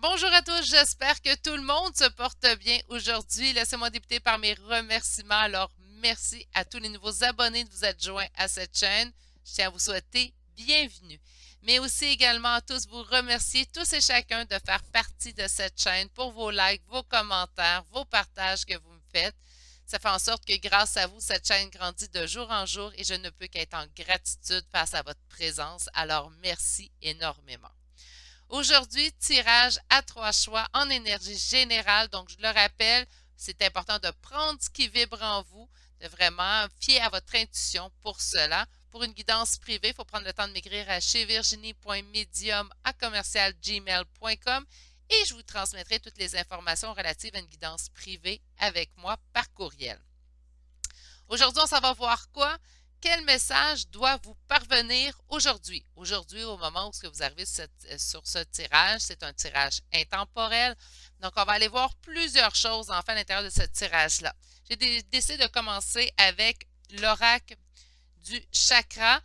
Bonjour à tous, j'espère que tout le monde se porte bien aujourd'hui. Laissez-moi débuter par mes remerciements. Alors, merci à tous les nouveaux abonnés de vous être joints à cette chaîne. Je tiens à vous souhaiter bienvenue. Mais aussi également à tous vous remercier, tous et chacun, de faire partie de cette chaîne pour vos likes, vos commentaires, vos partages que vous me faites. Ça fait en sorte que grâce à vous, cette chaîne grandit de jour en jour et je ne peux qu'être en gratitude face à votre présence. Alors, merci énormément. Aujourd'hui, tirage à 3 choix en énergie générale. Donc, je le rappelle, c'est important de prendre ce qui vibre en vous, de vraiment fier à votre intuition pour cela. Pour une guidance privée, il faut prendre le temps de m'écrire à chez virginie.medium@commercialgmail.com et je vous transmettrai toutes les informations relatives à une guidance privée avec moi par courriel. Aujourd'hui, on s'en va voir quoi? Quel message doit vous parvenir aujourd'hui? Aujourd'hui, au moment où vous arrivez sur ce tirage, c'est un tirage intemporel. Donc, on va aller voir plusieurs choses en fait à l'intérieur de ce tirage-là. J'ai décidé de commencer avec l'oracle du chakra.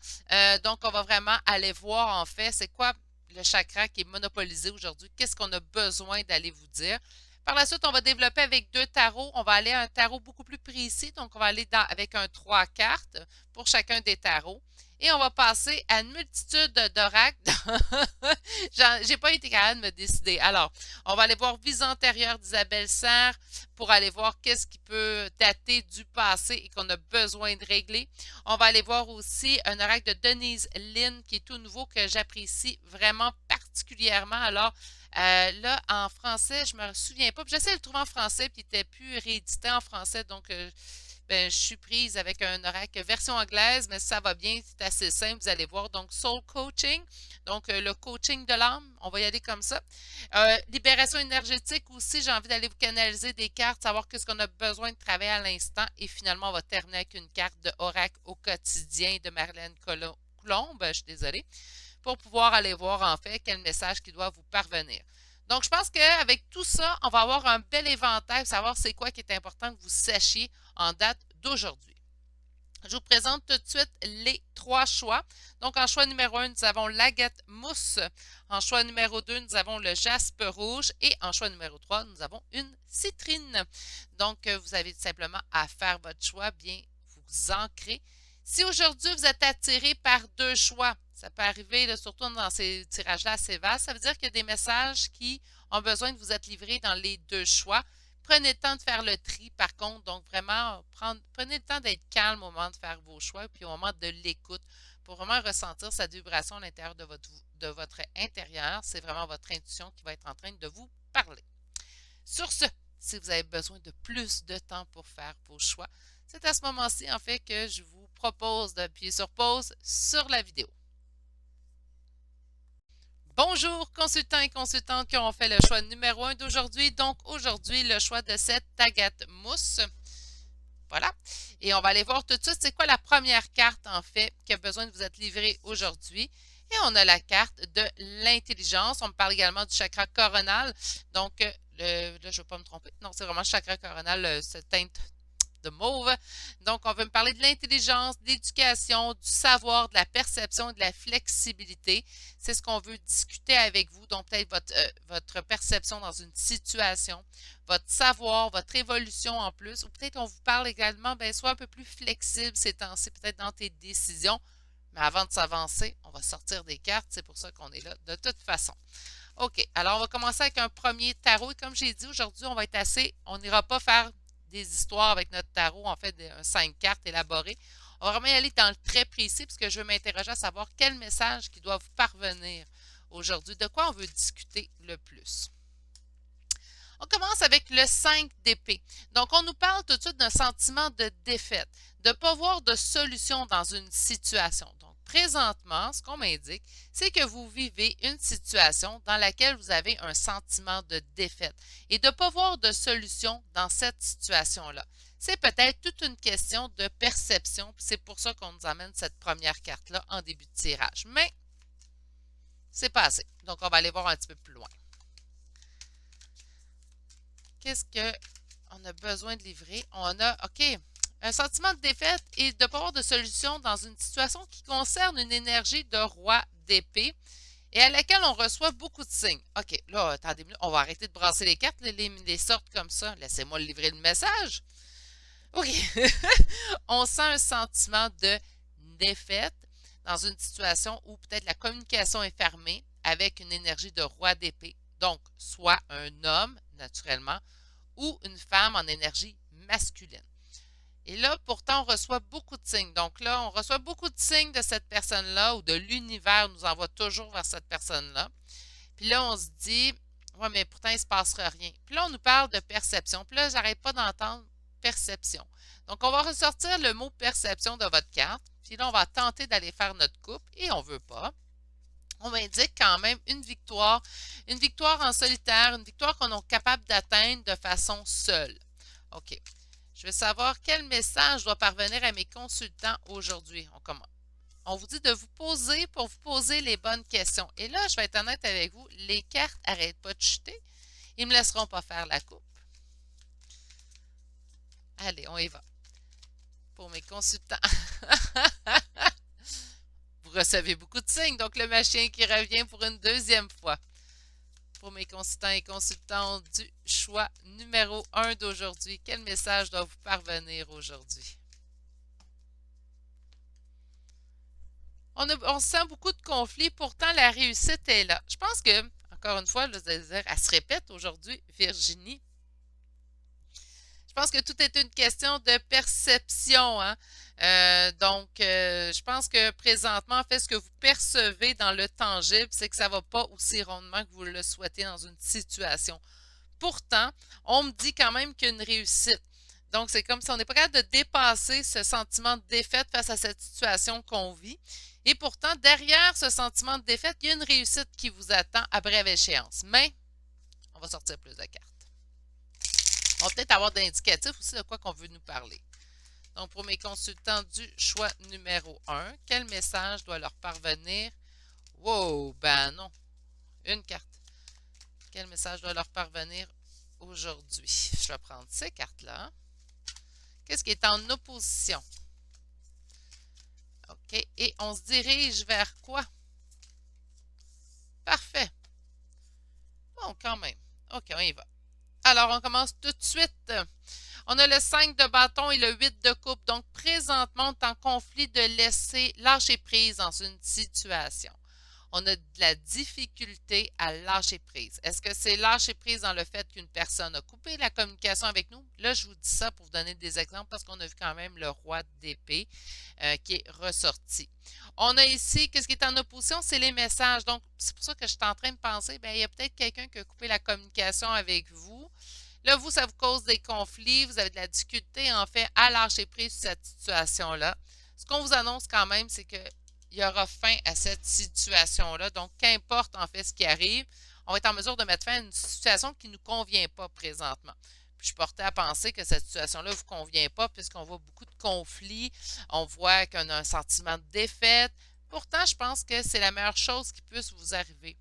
Donc, on va vraiment aller voir en fait c'est quoi le chakra qui est monopolisé aujourd'hui. Qu'est-ce qu'on a besoin d'aller vous dire? Par la suite, on va développer avec 2 tarots. On va aller à un tarot beaucoup plus précis. Donc, on va aller avec un 3 cartes pour chacun des tarots. Et on va passer à une multitude d'oracles. J'ai pas été capable de me décider. Alors, on va aller voir Vie antérieure d'Isabelle Serre pour aller voir qu'est-ce qui peut dater du passé et qu'on a besoin de régler. On va aller voir aussi un oracle de Denise Lynn qui est tout nouveau que j'apprécie vraiment particulièrement. Alors, là, en français, je me souviens pas. J'essaie de le trouver en français, puis il n'était plus réédité en français. Donc, ben, je suis prise avec un oracle version anglaise, mais ça va bien. C'est assez simple, vous allez voir. Donc, Soul Coaching. Donc, le coaching de l'âme. On va y aller comme ça. Libération énergétique aussi. J'ai envie d'aller vous canaliser des cartes, savoir qu'est-ce qu'on a besoin de travailler à l'instant. Et finalement, on va terminer avec une carte de oracle au quotidien de Marlène Coulombe. Je suis désolée, pour pouvoir aller voir en fait quel message qui doit vous parvenir. Donc, je pense qu'avec tout ça, on va avoir un bel éventail pour savoir c'est quoi qui est important que vous sachiez en date d'aujourd'hui. Je vous présente tout de suite les 3 choix. Donc, en choix numéro 1, nous avons l'agate mousse. En choix numéro 2, nous avons le jaspe rouge. Et en choix numéro 3, nous avons une citrine. Donc, vous avez tout simplement à faire votre choix, bien vous ancrer. Si aujourd'hui, vous êtes attiré par 2 choix, ça peut arriver, là, surtout dans ces tirages-là assez vastes, ça veut dire qu'il y a des messages qui ont besoin de vous être livrés dans les 2 choix. Prenez le temps de faire le tri, par contre. Donc, vraiment, prenez le temps d'être calme au moment de faire vos choix, puis au moment de l'écoute, pour vraiment ressentir cette vibration à l'intérieur de votre intérieur. C'est vraiment votre intuition qui va être en train de vous parler. Sur ce, si vous avez besoin de plus de temps pour faire vos choix, c'est à ce moment-ci, en fait, que je vous propose d'appuyer sur pause sur la vidéo. Bonjour, consultants et consultantes qui ont fait le choix numéro 1 d'aujourd'hui. Donc, aujourd'hui, le choix de cette agate mousse. Voilà. Et on va aller voir tout de suite c'est quoi la première carte, en fait, qui a besoin de vous être livrée aujourd'hui. Et on a la carte de l'intelligence. On me parle également du chakra coronal. Donc, là, je ne veux pas me tromper. Non, c'est vraiment le chakra coronal, cette teinte de mauve. Donc, on veut me parler de l'intelligence, de l'éducation, du savoir, de la perception, de la flexibilité. C'est ce qu'on veut discuter avec vous. Donc, peut-être votre perception dans une situation, votre savoir, votre évolution en plus. Ou peut-être on vous parle également, ben, sois un peu plus flexible ces temps-ci, peut-être dans tes décisions. Mais avant de s'avancer, on va sortir des cartes. C'est pour ça qu'on est là de toute façon. OK. Alors, on va commencer avec un premier tarot. Et comme j'ai dit, aujourd'hui, on n'ira pas faire des histoires avec notre tarot, en fait, 5 cartes élaborées. On va vraiment y aller dans le très précis, puisque je veux m'interroger à savoir quel message qui doit vous parvenir aujourd'hui. De quoi on veut discuter le plus? On commence avec le 5 d'épée. Donc, on nous parle tout de suite d'un sentiment de défaite, de ne pas voir de solution dans une situation. Donc, présentement, ce qu'on m'indique, c'est que vous vivez une situation dans laquelle vous avez un sentiment de défaite et de ne pas voir de solution dans cette situation-là. C'est peut-être toute une question de perception, puis c'est pour ça qu'on nous amène cette première carte-là en début de tirage. Mais, c'est pas assez. Donc, on va aller voir un petit peu plus loin. Qu'est-ce qu'on a besoin de livrer? On a, OK, un sentiment de défaite et de ne pas avoir de solution dans une situation qui concerne une énergie de roi d'épée. et à laquelle on reçoit beaucoup de signes. OK, là, attendez, on va arrêter de brasser les cartes, les sortes comme ça. Laissez-moi livrer le message. OK. On sent un sentiment de défaite dans une situation où peut-être la communication est fermée avec une énergie de roi d'épée. Donc, soit un homme, naturellement, ou une femme en énergie masculine. Et là, pourtant, on reçoit beaucoup de signes. Donc là, on reçoit beaucoup de signes de cette personne-là ou de l'univers nous envoie toujours vers cette personne-là. Puis là, on se dit, ouais, mais pourtant, il ne se passera rien. Puis là, on nous parle de perception. Puis là, j'arrête pas d'entendre perception. Donc, on va ressortir le mot perception de votre carte. Puis là, on va tenter d'aller faire notre coupe et on ne veut pas. On m'indique quand même une victoire en solitaire, une victoire qu'on est capable d'atteindre de façon seule. OK. Je veux savoir quel message doit parvenir à mes consultants aujourd'hui. On commence. On vous dit de vous poser pour vous poser les bonnes questions. Et là, je vais être honnête avec vous, les cartes n'arrêtent pas de chuter. Ils ne me laisseront pas faire la coupe. Allez, on y va. Pour mes consultants. Vous recevez beaucoup de signes, donc le machin qui revient pour une deuxième fois. Pour mes consultants et consultantes du choix numéro 1 d'aujourd'hui, quel message doit vous parvenir aujourd'hui? On sent beaucoup de conflits, pourtant la réussite est là. Je pense que, encore une fois, là, elle se répète aujourd'hui, Virginie. Je pense que tout est une question de perception, hein? Je pense que présentement, en fait, ce que vous percevez dans le tangible, c'est que ça ne va pas aussi rondement que vous le souhaitez dans une situation. Pourtant, on me dit quand même qu'il y a une réussite. Donc, c'est comme si on n'est pas capable de dépasser ce sentiment de défaite face à cette situation qu'on vit. Et pourtant, derrière ce sentiment de défaite, il y a une réussite qui vous attend à brève échéance. Mais, on va sortir plus de cartes. On va peut-être avoir d'indicatifs aussi de quoi qu'on veut nous parler. Donc, pour mes consultants du choix numéro 1, quel message doit leur parvenir? Wow, ben non. Une carte. Quel message doit leur parvenir aujourd'hui? Je vais prendre ces cartes-là. Qu'est-ce qui est en opposition? OK. Et on se dirige vers quoi? Parfait. Bon, quand même. OK, on y va. Alors, on commence tout de suite. On a le 5 de bâton et le 8 de coupe. Donc, présentement, on est en conflit de laisser lâcher prise dans une situation. On a de la difficulté à lâcher prise. Est-ce que c'est lâcher prise dans le fait qu'une personne a coupé la communication avec nous? Là, je vous dis ça pour vous donner des exemples parce qu'on a vu quand même le roi d'épée qui est ressorti. On a ici, qu'est-ce qui est en opposition? C'est les messages. Donc, c'est pour ça que je suis en train de penser, bien, il y a peut-être quelqu'un qui a coupé la communication avec vous. Là, vous, ça vous cause des conflits, vous avez de la difficulté, en fait, à lâcher prise sur cette situation-là. Ce qu'on vous annonce quand même, c'est qu'il y aura fin à cette situation-là. Donc, qu'importe, en fait, ce qui arrive, on va être en mesure de mettre fin à une situation qui ne nous convient pas présentement. Puis, je portais à penser que cette situation-là ne vous convient pas puisqu'on voit beaucoup de conflits, on voit qu'on a un sentiment de défaite. Pourtant, je pense que c'est la meilleure chose qui puisse vous arriver.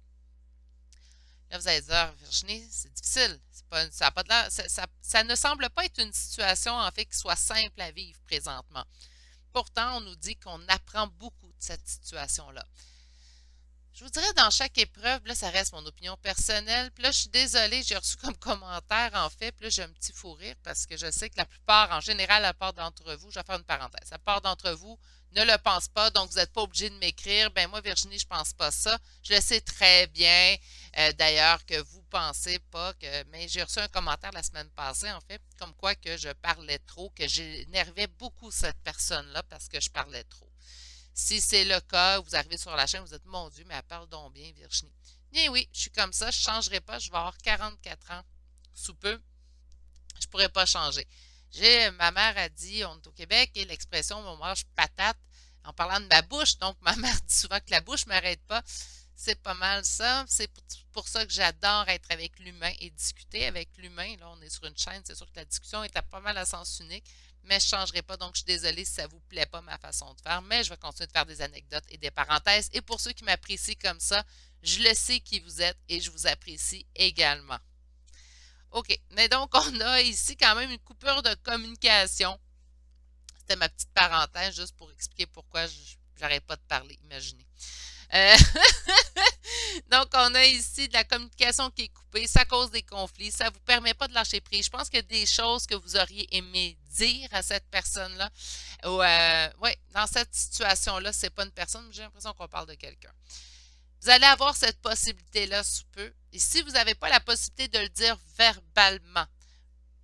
Là, vous allez dire, Virginie, c'est difficile. Pas, ça, a pas de ça ne semble pas être une situation, en fait, qui soit simple à vivre présentement. Pourtant, on nous dit qu'on apprend beaucoup de cette situation-là. Je vous dirais, dans chaque épreuve, là, ça reste mon opinion personnelle. Puis là, je suis désolée, j'ai reçu comme commentaire, en fait, puis là, j'ai un petit fou rire parce que je sais que la plupart, en général, la part d'entre vous, je vais faire une parenthèse, la part d'entre vous ne le pense pas, donc vous n'êtes pas obligé de m'écrire. Ben moi, Virginie, je pense pas ça. Je le sais très bien, d'ailleurs, que vous pensez pas que... Mais j'ai reçu un commentaire la semaine passée, en fait, comme quoi que je parlais trop, que j'énervais beaucoup cette personne-là parce que je parlais trop. Si c'est le cas, vous arrivez sur la chaîne, vous êtes, mon Dieu, mais elle parle donc bien, Virginie. Bien oui, je suis comme ça, je ne changerai pas, je vais avoir 44 ans sous peu, je ne pourrais pas changer. Ma mère a dit, on est au Québec, et l'expression on mange patate en parlant de ma bouche, donc ma mère dit souvent que la bouche ne m'arrête pas. C'est pas mal ça. C'est pour ça que j'adore être avec l'humain et discuter avec l'humain. Là, on est sur une chaîne, c'est sûr que la discussion est à pas mal à sens unique, mais je ne changerai pas. Donc, je suis désolée si ça ne vous plaît pas ma façon de faire, mais je vais continuer de faire des anecdotes et des parenthèses. Et pour ceux qui m'apprécient comme ça, je le sais qui vous êtes et je vous apprécie également. OK. Mais donc, on a ici quand même une coupure de communication. C'était ma petite parenthèse juste pour expliquer pourquoi j'arrête pas de parler, imaginez. Euh, Donc, on a ici de la communication qui est coupée, ça cause des conflits, ça ne vous permet pas de lâcher prise. Je pense qu'il y a des choses que vous auriez aimé dire à cette personne-là. Ou, ouais, dans cette situation-là, c'est pas une personne, j'ai l'impression qu'on parle de quelqu'un. Vous allez avoir cette possibilité-là sous peu. Et si vous n'avez pas la possibilité de le dire verbalement,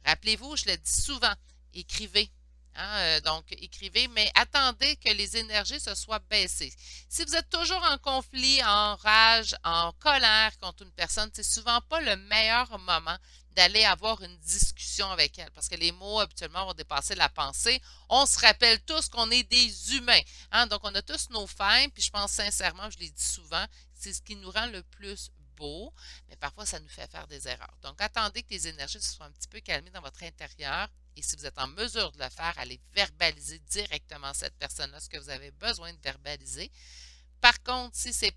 rappelez-vous, je le dis souvent, écrivez. Hein, donc, écrivez, mais attendez que les énergies se soient baissées. Si vous êtes toujours en conflit, en rage, en colère contre une personne, c'est souvent pas le meilleur moment d'aller avoir une discussion avec elle, parce que les mots habituellement vont dépasser la pensée. On se rappelle tous qu'on est des humains. Hein, donc, on a tous nos failles, puis je pense sincèrement, je l'ai dit souvent, c'est ce qui nous rend le plus beau, mais parfois ça nous fait faire des erreurs. Donc, attendez que les énergies se soient un petit peu calmées dans votre intérieur. Et si vous êtes en mesure de le faire, allez verbaliser directement à cette personne-là ce que vous avez besoin de verbaliser. Par contre, si c'est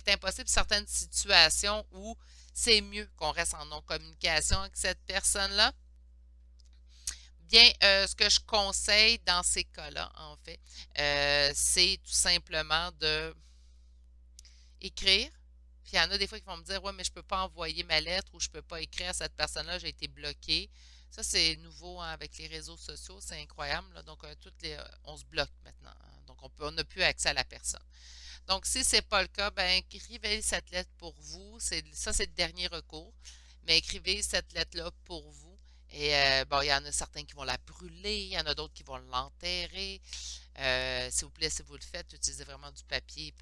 impossible, certaines situations où c'est mieux qu'on reste en non-communication avec cette personne-là, bien, ce que je conseille dans ces cas-là, en fait, c'est tout simplement de écrire. Puis il y en a des fois qui vont me dire, ouais, mais je ne peux pas envoyer ma lettre ou je ne peux pas écrire à cette personne-là, j'ai été bloqué. Ça, c'est nouveau hein, avec les réseaux sociaux, c'est incroyable. Là. Donc, on se bloque maintenant. Hein. Donc, on n'a plus accès à la personne. Donc, si ce n'est pas le cas, ben, écrivez cette lettre pour vous. Ça, c'est le dernier recours. Mais écrivez cette lettre-là pour vous. Et bon, il y en a certains qui vont la brûler, il y en a d'autres qui vont l'enterrer. S'il vous plaît, si vous le faites, utilisez vraiment du papier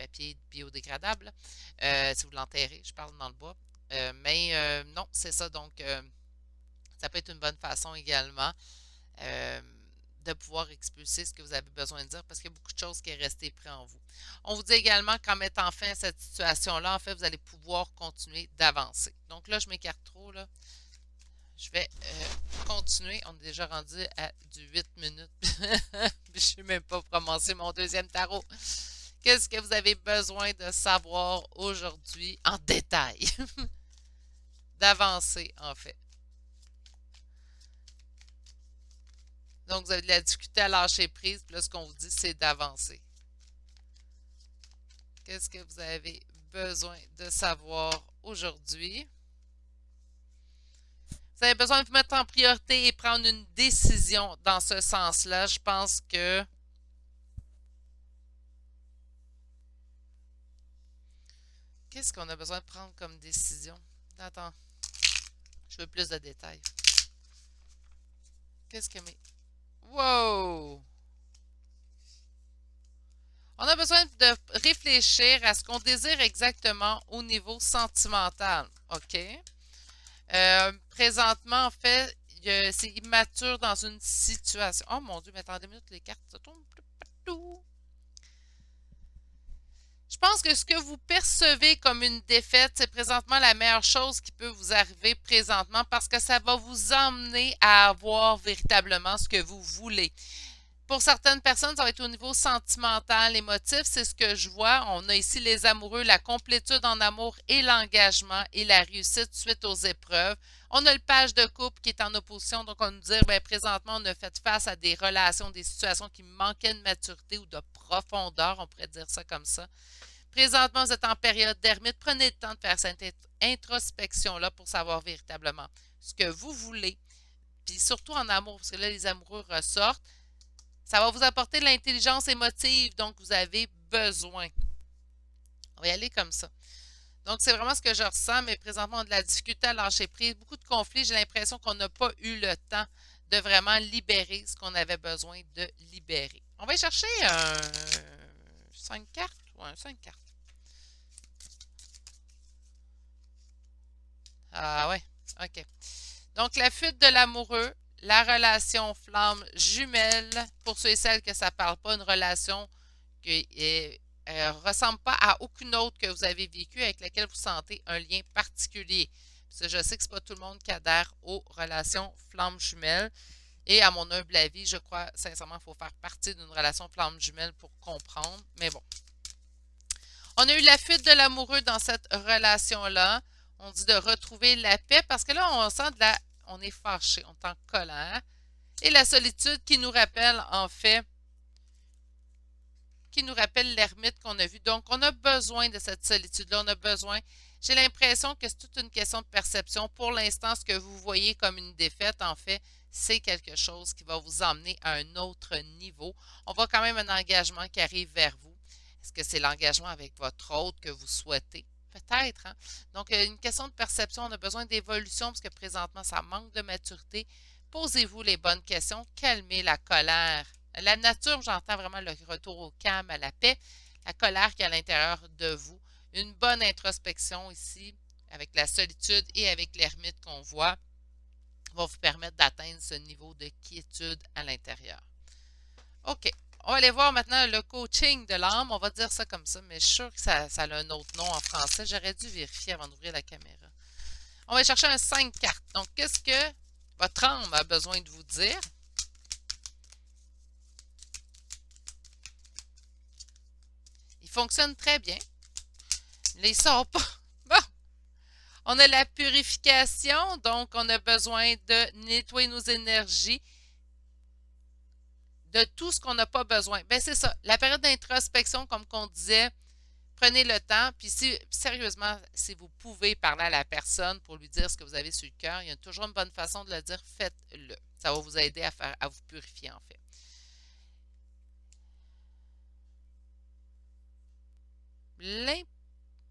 biodégradable. Si vous l'enterrez, je parle dans le bois. Mais non, c'est ça. Donc, ça peut être une bonne façon également euh, de pouvoir expulser ce que vous avez besoin de dire parce qu'il y a beaucoup de choses qui est resté pris en vous. On vous dit également qu'en mettant fin à cette situation-là, en fait, vous allez pouvoir continuer d'avancer. Donc là, je m'écarte trop, là. Je vais continuer. On est déjà rendu à du 8 minutes. Je ne suis même pas pour commencer mon deuxième tarot. Qu'est-ce que vous avez besoin de savoir aujourd'hui en détail? D'avancer, en fait. Donc, vous avez de la difficulté à lâcher prise. Puis là, ce qu'on vous dit, c'est d'avancer. Qu'est-ce que vous avez besoin de savoir aujourd'hui? Vous avez besoin de vous mettre en priorité et prendre une décision dans ce sens-là. Je pense que qu'est-ce qu'on a besoin de prendre comme décision? Attends, je veux plus de détails. Qu'est-ce que mes... Wow! On a besoin de réfléchir à ce qu'on désire exactement au niveau sentimental. OK? Présentement, en fait, c'est immature dans une situation. Oh mon Dieu, mais attendez une minute, les cartes, ça tombe partout. Je pense que ce que vous percevez comme une défaite, c'est présentement la meilleure chose qui peut vous arriver présentement parce que ça va vous emmener à avoir véritablement ce que vous voulez. Pour certaines personnes, ça va être au niveau sentimental, émotif. C'est ce que je vois. On a ici les amoureux, la complétude en amour et l'engagement et la réussite suite aux épreuves. On a le page de couple qui est en opposition. Donc, on nous dit, ben, présentement, on a fait face à des relations, des situations qui manquaient de maturité ou de profondeur. On pourrait dire ça comme ça. Présentement, vous êtes en période d'ermite. Prenez le temps de faire cette introspection-là pour savoir véritablement ce que vous voulez. Puis surtout en amour, parce que là, les amoureux ressortent. Ça va vous apporter de l'intelligence émotive, donc vous avez besoin. On va y aller comme ça. Donc, c'est vraiment ce que je ressens, mais présentement, on a de la difficulté à lâcher prise, beaucoup de conflits. J'ai l'impression qu'on n'a pas eu le temps de vraiment libérer ce qu'on avait besoin de libérer. On va y chercher un 5 cartes. Ouais, un 5 cartes. Ah ouais, ok. Donc, la fuite de l'amoureux, la relation flamme jumelle, pour ceux et celles que ça ne parle pas, une relation qui ne ressemble pas à aucune autre que vous avez vécue avec laquelle vous sentez un lien particulier. Parce que je sais que ce n'est pas tout le monde qui adhère aux relations flamme jumelle. Et à mon humble avis, je crois sincèrement qu'il faut faire partie d'une relation flamme jumelle pour comprendre. Mais bon. On a eu la fuite de l'amoureux dans cette relation-là. On dit de retrouver la paix parce que là, on sent on est fâché, on est en colère. Et la solitude qui nous rappelle, en fait, qui nous rappelle l'ermite qu'on a vu. Donc, on a besoin de cette solitude-là, on a besoin. J'ai l'impression que c'est toute une question de perception. Pour l'instant, ce que vous voyez comme une défaite, en fait, c'est quelque chose qui va vous emmener à un autre niveau. On voit quand même un engagement qui arrive vers vous. Est-ce que c'est l'engagement avec votre hôte que vous souhaitez? Peut-être, hein? Donc, une question de perception, on a besoin d'évolution parce que présentement, ça manque de maturité. Posez-vous les bonnes questions, calmez la colère. La nature, j'entends vraiment le retour au calme, à la paix, la colère qui est à l'intérieur de vous. Une bonne introspection ici, avec la solitude et avec l'ermite qu'on voit, va vous permettre d'atteindre ce niveau de quiétude à l'intérieur. OK. On va aller voir maintenant le coaching de l'âme. On va dire ça comme ça, mais je suis sûre que ça a un autre nom en français. J'aurais dû vérifier avant d'ouvrir la caméra. On va chercher un 5 cartes. Donc, qu'est-ce que votre âme a besoin de vous dire? Il fonctionne très bien. Il ne sort pas. Bon. On a la purification. Donc, on a besoin de nettoyer nos énergies de tout ce qu'on n'a pas besoin. Ben c'est ça. La période d'introspection, comme qu'on disait, prenez le temps. Puis si, sérieusement, si vous pouvez parler à la personne pour lui dire ce que vous avez sur le cœur, il y a toujours une bonne façon de le dire, faites-le. Ça va vous aider à vous purifier, en fait.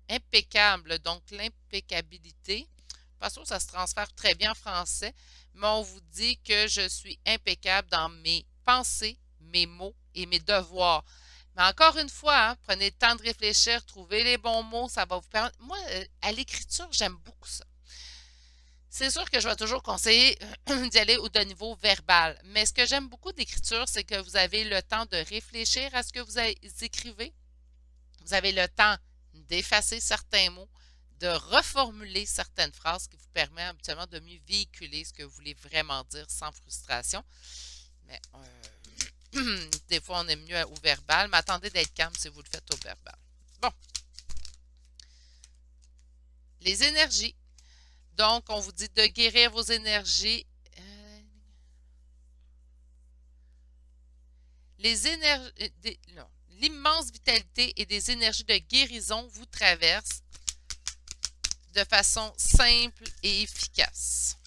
L'impeccable, donc l'impeccabilité. Pas sûr que ça se transfère très bien en français, mais on vous dit que je suis impeccable dans mes pensées, mes mots et mes devoirs. Mais encore une fois, hein, prenez le temps de réfléchir, trouvez les bons mots, ça va vous permettre. Moi, à l'écriture, j'aime beaucoup ça. C'est sûr que je vais toujours conseiller d'y aller au niveau verbal, mais ce que j'aime beaucoup d'écriture, c'est que vous avez le temps de réfléchir à ce que vous écrivez. Vous avez le temps d'effacer certains mots, de reformuler certaines phrases qui vous permettent habituellement de mieux véhiculer ce que vous voulez vraiment dire sans frustration. Mais des fois, on est mieux au verbal, mais attendez d'être calme si vous le faites au verbal. Bon. Les énergies. Donc, on vous dit de guérir vos énergies. Les énergies. L'immense vitalité et des énergies de guérison vous traversent de façon simple et efficace.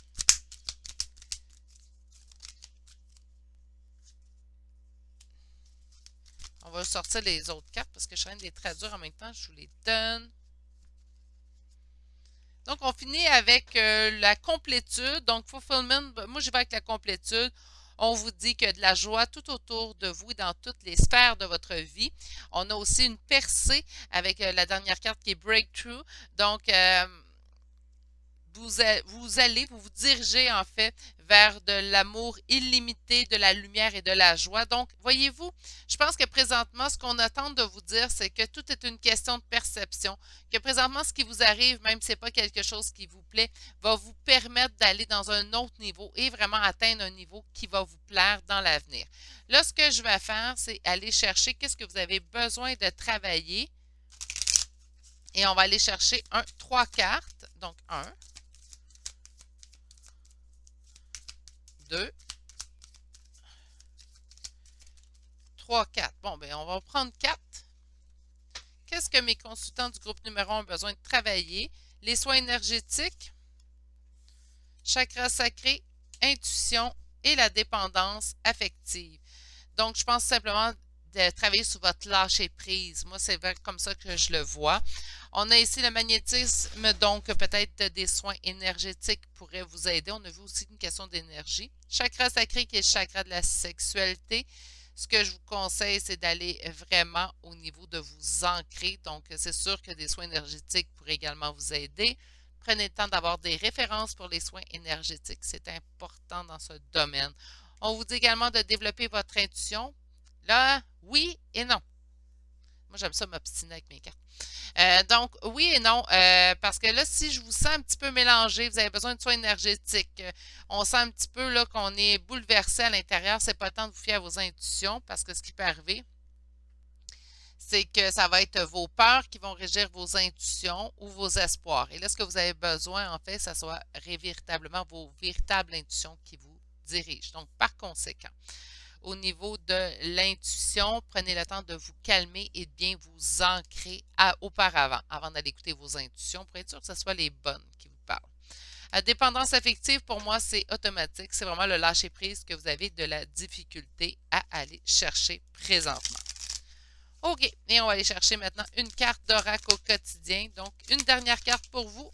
On va sortir les autres cartes parce que je suis en train de les traduire en même temps. Je vous les donne. Donc, on finit avec la complétude. Donc, fulfillment, moi, je vais avec la complétude. On vous dit que de la joie tout autour de vous et dans toutes les sphères de votre vie. On a aussi une percée avec la dernière carte qui est Breakthrough. Donc, vous vous dirigez en fait vers de l'amour illimité, de la lumière et de la joie. Donc, voyez-vous, je pense que présentement, ce qu'on attend de vous dire, c'est que tout est une question de perception, que présentement, ce qui vous arrive, même si ce n'est pas quelque chose qui vous plaît, va vous permettre d'aller dans un autre niveau et vraiment atteindre un niveau qui va vous plaire dans l'avenir. Là, ce que je vais faire, c'est aller chercher qu'est-ce que vous avez besoin de travailler. Et on va aller chercher 3 cartes. Donc, 1, 2, 3, 4. Bon, bien, on va prendre 4. Qu'est-ce que mes consultants du groupe numéro 1 ont besoin de travailler? Les soins énergétiques, chakra sacré, intuition et la dépendance affective. Donc, je pense simplement de travailler sur votre lâcher-prise. Moi, c'est comme ça que je le vois. On a ici le magnétisme, donc peut-être des soins énergétiques pourraient vous aider. On a vu aussi une question d'énergie. Chakra sacré qui est le chakra de la sexualité. Ce que je vous conseille, c'est d'aller vraiment au niveau de vous ancrer. Donc, c'est sûr que des soins énergétiques pourraient également vous aider. Prenez le temps d'avoir des références pour les soins énergétiques. C'est important dans ce domaine. On vous dit également de développer votre intuition. Là, oui et non. Moi, j'aime ça m'obstiner avec mes cartes. Donc, oui et non, parce que là, si je vous sens un petit peu mélangé, vous avez besoin de soins énergétiques, on sent un petit peu là qu'on est bouleversé à l'intérieur, c'est pas le temps de vous fier à vos intuitions, parce que ce qui peut arriver, c'est que ça va être vos peurs qui vont régir vos intuitions ou vos espoirs. Et là, ce que vous avez besoin, en fait, ça soit véritablement vos véritables intuitions qui vous dirigent. Donc, par conséquent, au niveau de l'intuition, prenez le temps de vous calmer et de bien vous ancrer auparavant, avant d'aller écouter vos intuitions, pour être sûr que ce soit les bonnes qui vous parlent. La dépendance affective, pour moi, c'est automatique. C'est vraiment le lâcher-prise que vous avez de la difficulté à aller chercher présentement. OK, et on va aller chercher maintenant une carte d'oracle au quotidien. Donc, une dernière carte pour vous.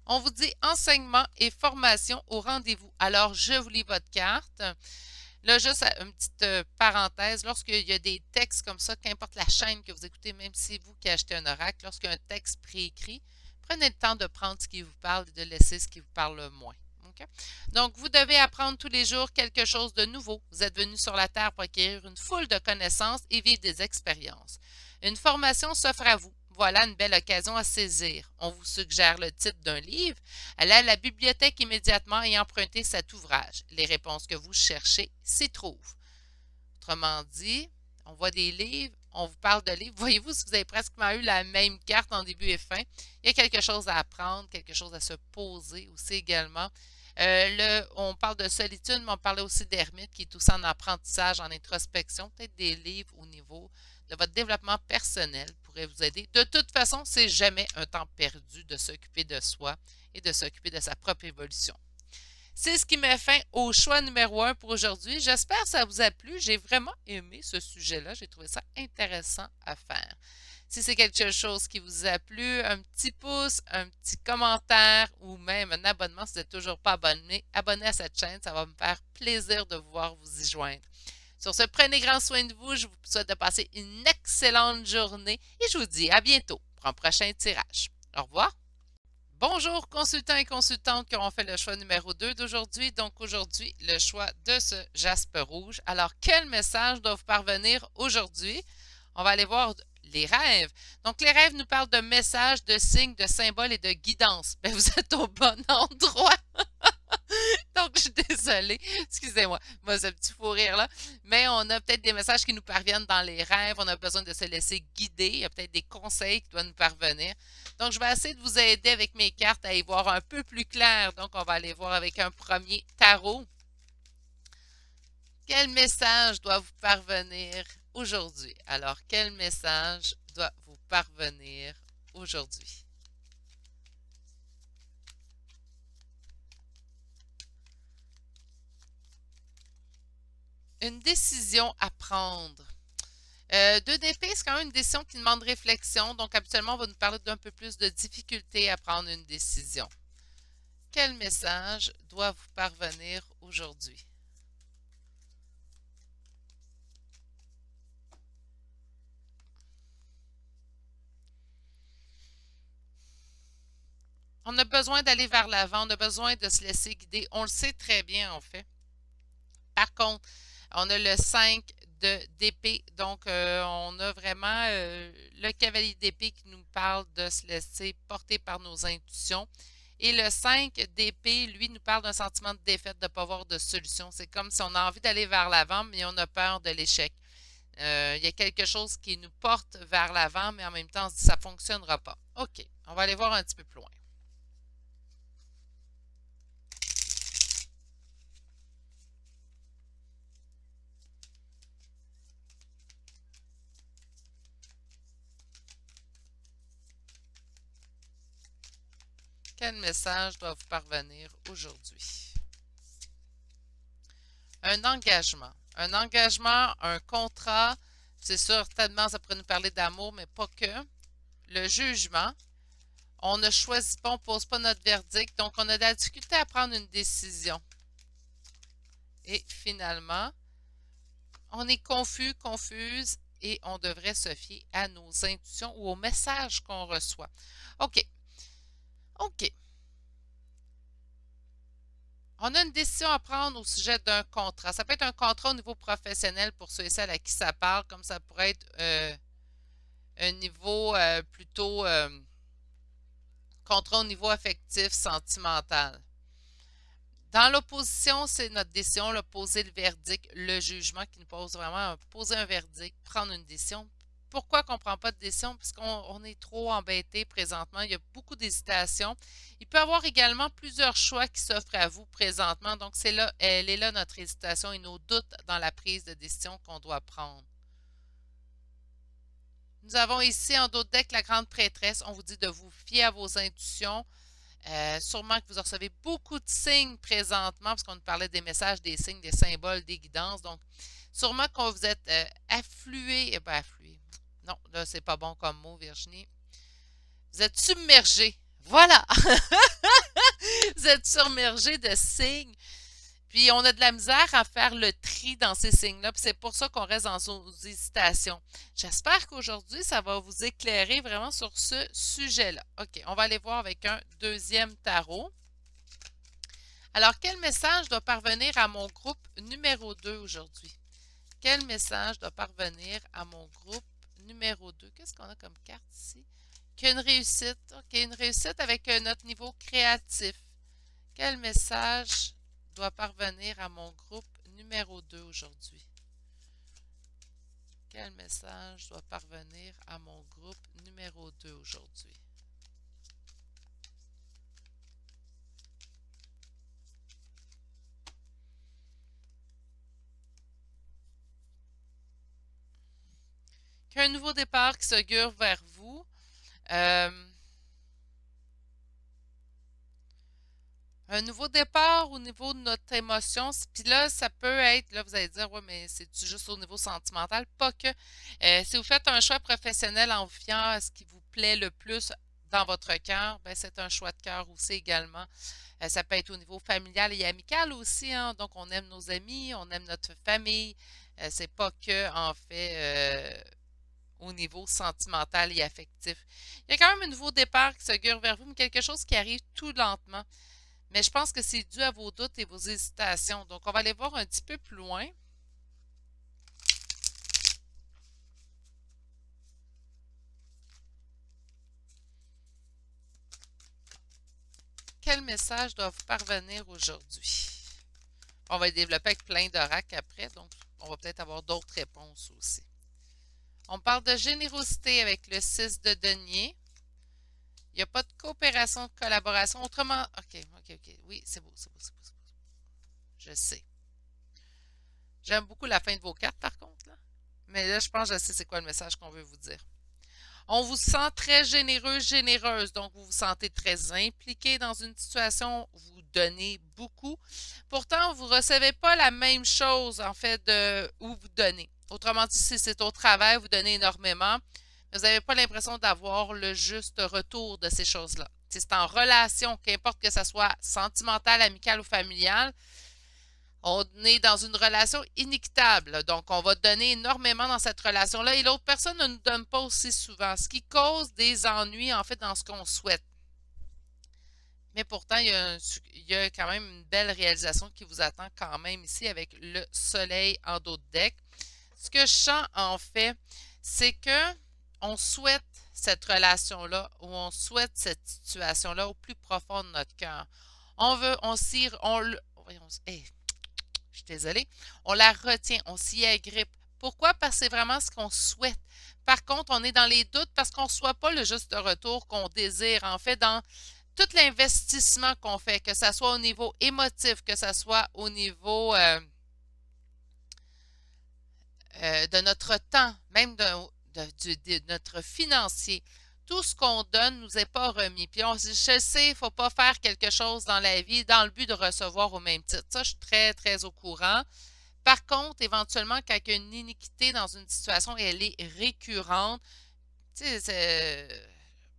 On vous dit enseignement et formation au rendez-vous. Alors, je vous lis votre carte. Là, juste une petite parenthèse, lorsqu'il y a des textes comme ça, qu'importe la chaîne que vous écoutez, même si c'est vous qui achetez un oracle, lorsqu'il y a un texte préécrit, prenez le temps de prendre ce qui vous parle et de laisser ce qui vous parle le moins. Okay? Donc, vous devez apprendre tous les jours quelque chose de nouveau. Vous êtes venu sur la Terre pour acquérir une foule de connaissances et vivre des expériences. Une formation s'offre à vous. Voilà une belle occasion à saisir. On vous suggère le titre d'un livre. Allez à la bibliothèque immédiatement et empruntez cet ouvrage. Les réponses que vous cherchez s'y trouvent. Autrement dit, on voit des livres, on vous parle de livres. Voyez-vous, si vous avez pratiquement eu la même carte en début et fin, il y a quelque chose à apprendre, quelque chose à se poser aussi également. On parle de solitude, mais on parlait aussi d'ermite, qui est aussi en apprentissage, en introspection. Peut-être des livres au niveau de votre développement personnel pourraient vous aider. De toute façon, c'est jamais un temps perdu de s'occuper de soi et de s'occuper de sa propre évolution. C'est ce qui met fin au choix numéro 1 pour aujourd'hui. J'espère que ça vous a plu. J'ai vraiment aimé ce sujet-là. J'ai trouvé ça intéressant à faire. Si c'est quelque chose qui vous a plu, un petit pouce, un petit commentaire ou même un abonnement si vous n'êtes toujours pas abonné, abonnez à cette chaîne. Ça va me faire plaisir de vous voir vous y joindre. Sur ce, prenez grand soin de vous. Je vous souhaite de passer une excellente journée et je vous dis à bientôt pour un prochain tirage. Au revoir. Bonjour consultants et consultantes qui auront fait le choix numéro 2 d'aujourd'hui. Donc aujourd'hui, le choix de ce jaspe rouge. Alors, quel message doit vous parvenir aujourd'hui? On va aller voir les rêves. Donc, les rêves nous parlent de messages, de signes, de symboles et de guidance. Bien, vous êtes au bon endroit. Donc, je suis désolée. Excusez-moi. Moi, ce petit fou rire-là. Mais on a peut-être des messages qui nous parviennent dans les rêves. On a besoin de se laisser guider. Il y a peut-être des conseils qui doivent nous parvenir. Donc, je vais essayer de vous aider avec mes cartes à y voir un peu plus clair. Donc, on va aller voir avec un premier tarot. Quel message doit vous parvenir aujourd'hui? Alors, quel message doit vous parvenir aujourd'hui? Une décision à prendre. 2 d'épée, c'est quand même une décision qui demande réflexion. Donc, habituellement, on va nous parler d'un peu plus de difficulté à prendre une décision. Quel message doit vous parvenir aujourd'hui? On a besoin d'aller vers l'avant, on a besoin de se laisser guider. On le sait très bien, en fait. Par contre, on a le 5 d'épée. Donc, on a vraiment le cavalier d'épée qui nous parle de se laisser porter par nos intuitions. Et le 5 d'épée, lui, nous parle d'un sentiment de défaite, de ne pas avoir de solution. C'est comme si on a envie d'aller vers l'avant, mais on a peur de l'échec. Il y a quelque chose qui nous porte vers l'avant, mais en même temps, on se dit que ça ne fonctionnera pas. OK, on va aller voir un petit peu plus loin. Quel message doit vous parvenir aujourd'hui? Un engagement. Un engagement, un contrat, c'est sûr, certainement, ça pourrait nous parler d'amour, mais pas que. Le jugement. On ne choisit pas, on ne pose pas notre verdict, donc on a de la difficulté à prendre une décision. Et finalement, on est confus, confuse, et on devrait se fier à nos intuitions ou aux messages qu'on reçoit. OK. OK. On a une décision à prendre au sujet d'un contrat. Ça peut être un contrat au niveau professionnel pour ceux et celles à qui ça parle, comme ça pourrait être un niveau plutôt contrat au niveau affectif, sentimental. Dans l'opposition, c'est notre décision, poser le verdict, le jugement qui nous pose vraiment poser un verdict, prendre une décision. Pourquoi qu'on ne prend pas de décision? Parce qu'on est trop embêté présentement. Il y a beaucoup d'hésitations. Il peut y avoir également plusieurs choix qui s'offrent à vous présentement. Donc, c'est là, elle est là notre hésitation et nos doutes dans la prise de décision qu'on doit prendre. Nous avons ici en dos de deck la grande prêtresse. On vous dit de vous fier à vos intuitions. Sûrement que vous recevez beaucoup de signes présentement, parce qu'on nous parlait des messages, des signes, des symboles, des guidances. Donc, sûrement que vous êtes afflué. Ben, afflué. Non, là, c'est pas bon comme mot, Virginie. Vous êtes submergé. Voilà! Vous êtes submergé de signes. Puis on a de la misère à faire le tri dans ces signes-là. Puis c'est pour ça qu'on reste dans nos hésitations. J'espère qu'aujourd'hui, ça va vous éclairer vraiment sur ce sujet-là. OK, on va aller voir avec un deuxième tarot. Alors, quel message doit parvenir à mon groupe numéro 2 aujourd'hui? Quel message doit parvenir à mon groupe numéro 2? Qu'est-ce qu'on a comme carte ici? Qu'il y a une réussite. OK, une réussite avec notre niveau créatif. Quel message doit parvenir à mon groupe numéro 2 aujourd'hui? Quel message doit parvenir à mon groupe numéro 2 aujourd'hui? Qu'un nouveau départ qui s'augure vers vous. Un nouveau départ au niveau de notre émotion. Puis là, ça peut être, là, vous allez dire, ouais, mais c'est juste au niveau sentimental. Pas que. Si vous faites un choix professionnel en vous fiant à ce qui vous plaît le plus dans votre cœur, ben, c'est un choix de cœur aussi également. Ça peut être au niveau familial et amical aussi, hein. Donc, on aime nos amis, on aime notre famille. C'est pas que, en fait, au niveau sentimental et affectif. Il y a quand même un nouveau départ qui s'augure vers vous, mais quelque chose qui arrive tout lentement. Mais je pense que c'est dû à vos doutes et vos hésitations. Donc, on va aller voir un petit peu plus loin. Quel message doit vous parvenir aujourd'hui? On va développer avec plein d'oracles après, donc on va peut-être avoir d'autres réponses aussi. On parle de générosité avec le 6 de denier. Il n'y a pas de coopération, de collaboration. Autrement, OK. Oui, c'est beau, c'est beau, c'est beau, c'est beau. Je sais. J'aime beaucoup la fin de vos cartes, par contre, là. Mais là, je pense que je sais c'est quoi le message qu'on veut vous dire. On vous sent très généreux, généreuse, donc vous vous sentez très impliqué dans une situation, vous donnez beaucoup. Pourtant, vous ne recevez pas la même chose, en fait, de où vous donnez. Autrement dit, si c'est au travail, vous donnez énormément, mais vous n'avez pas l'impression d'avoir le juste retour de ces choses-là. Si c'est en relation, qu'importe que ce soit sentimental, amical ou familial, on est dans une relation inéquitable. Donc, on va donner énormément dans cette relation-là et l'autre personne ne nous donne pas aussi souvent, ce qui cause des ennuis, en fait, dans ce qu'on souhaite. Mais pourtant, il y a quand même une belle réalisation qui vous attend quand même ici avec le soleil en dos de deck. Ce que je sens, en fait, c'est que on souhaite cette relation-là ou on souhaite cette situation-là au plus profond de notre cœur. On veut, on s'y, on le, voyons, hey, je suis désolée, on la retient, on s'y agrippe. Pourquoi? Parce que c'est vraiment ce qu'on souhaite. Par contre, on est dans les doutes parce qu'on ne soit pas le juste retour qu'on désire. En fait, dans tout l'investissement qu'on fait, que ce soit au niveau émotif, que ce soit au niveau de notre temps, même de notre financier, tout ce qu'on donne nous est pas remis. Puis je sais, il ne faut pas faire quelque chose dans la vie dans le but de recevoir au même titre. Ça, je suis très, très au courant. Par contre, éventuellement, quand il y a une iniquité dans une situation et elle est récurrente, tu sais, c'est...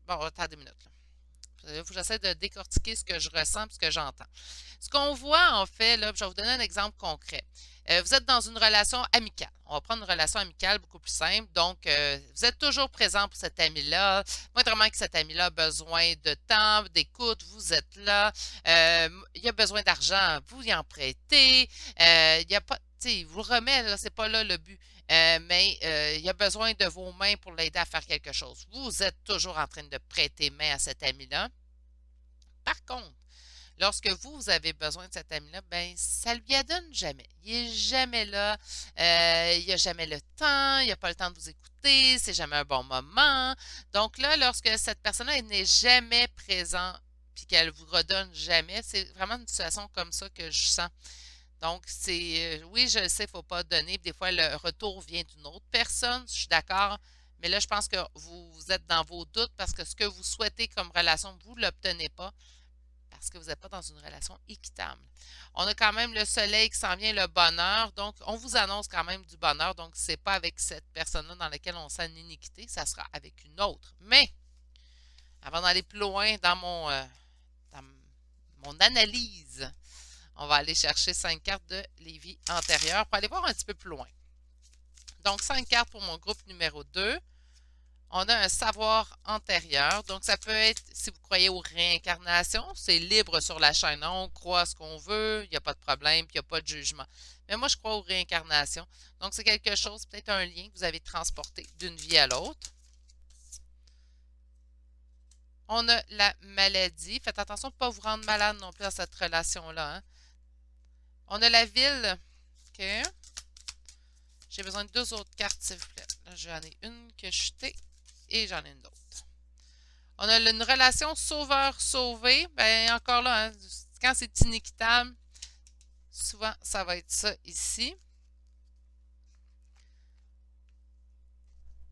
Bon, attendez une minute. Il faut que j'essaie de décortiquer ce que je ressens et ce que j'entends. Ce qu'on voit, en fait, là, je vais vous donner un exemple concret. Vous êtes dans une relation amicale. On va prendre une relation amicale beaucoup plus simple. Donc, vous êtes toujours présent pour cet ami-là. Moindrement que cet ami-là a besoin de temps, d'écoute, vous êtes là. Il a besoin d'argent, vous y en prêtez. Il y a pas, tu sais, il vous remet, là, c'est pas là le but. Mais il a besoin de vos mains pour l'aider à faire quelque chose. Vous êtes toujours en train de prêter main à cet ami-là. Par contre, Lorsque vous avez besoin de cet ami-là, ben ça lui adonne jamais. Il est jamais là, il a jamais le temps, il a pas le temps de vous écouter, c'est jamais un bon moment. Donc là, lorsque cette personne-là n'est jamais présente puis qu'elle vous redonne jamais, c'est vraiment une situation comme ça que je sens. Donc, oui, je le sais, il ne faut pas donner. Des fois, le retour vient d'une autre personne, je suis d'accord. Mais là, je pense que vous êtes dans vos doutes parce que ce que vous souhaitez comme relation, vous ne l'obtenez pas parce que vous n'êtes pas dans une relation équitable. On a quand même le soleil qui s'en vient, le bonheur. Donc, on vous annonce quand même du bonheur. Donc, ce n'est pas avec cette personne-là dans laquelle on sent une iniquité, ça sera avec une autre. Mais, avant d'aller plus loin dans mon analyse, on va aller chercher 5 cartes de Lévis antérieures pour aller voir un petit peu plus loin. Donc, 5 cartes pour mon groupe numéro 2. On a un savoir antérieur. Donc, ça peut être, si vous croyez aux réincarnations, c'est libre sur la chaîne. On croit ce qu'on veut, il n'y a pas de problème, puis il n'y a pas de jugement. Mais moi, je crois aux réincarnations. Donc, c'est quelque chose, peut-être un lien que vous avez transporté d'une vie à l'autre. On a la maladie. Faites attention de ne pas vous rendre malade non plus dans cette relation-là. Hein. On a la ville. OK. J'ai besoin de 2 autres cartes, s'il vous plaît. Là, j'en ai une que je jetée et j'en ai une autre. On a une relation sauveur-sauvé. Ben, encore là, hein, quand c'est inéquitable, souvent, ça va être ça ici.